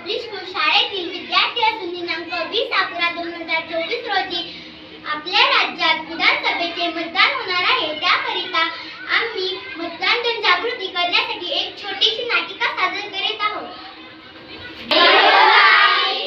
Public school शाळेतील विद्यार्थी असून दिनांक 20/11/2024 रोजी आपल्या राज्यात विधानसभेचे मतदान होणार आहे. त्याकरिता आम्ही मतदान जनजागृती करण्यासाठी एक छोटीशी नाटिका सादर करीत आहोत.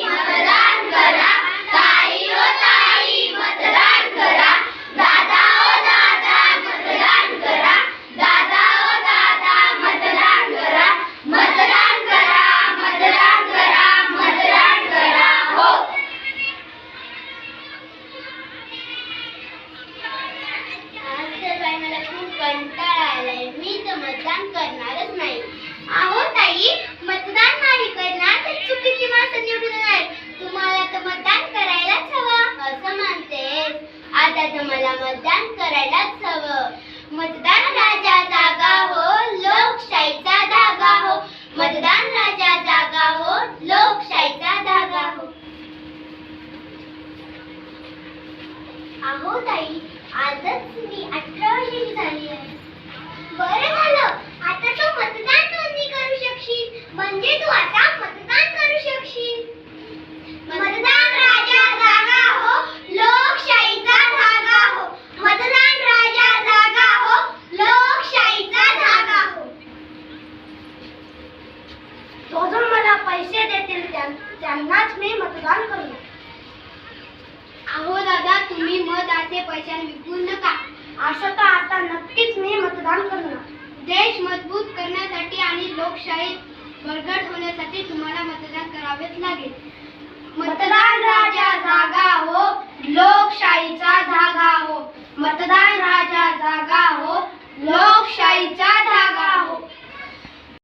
मतदान करा, ताई ओ ताई मतदान करा, दादा ओ दादा मतदान करा, दादा ओ दादा मतदान करा, मतदान करा, मतदान करा, मतदान करा हो. आज तर बाई मला खूप कंटाळा आलाय. मी तर मतदान करणारच नाही. अहो ताई, मतदान नाही करणार तर चुकीची माणसं निवडून येणार. तुम्हाला तर मतदान करायलाच हवं असं म्हणतेस. आता तर मला मतदान करायलाच हवं. मतदान राजा जागा हो, लोकशाहीचा धागा हो. मतदान राजा जागा हो, लोकशाहीचा धागा हो. अहो ताई, आजच मी 18 वर्षांची झाली आहे. बरं झालं, आता तू मतदान नोंदणी करू शकशील. म्हणजे तू आता मतदान करू शकशील. मतदान राजा जागा हो, लोकशाहीचा धागा हो. मतदान राजा जागा हो, लोकशाहीचा धागा हो. तो जो मला पैसे देतील त्यांनाच मी मतदान करणार. अहो दादा, तुम्ही मत असे पैशाने विकू नका. असं तर आता नक्कीच मी मतदान करणार. देश मजबूत करण्यासाठी आणि लोकशाही बळकट होण्यासाठी तुम्हाला मतदान करावेच लागेल. मतदान राजा जागा हो, लोकशाहीचा धागा हो. मतदान राजा जागा हो, लोकशाहीचा धागा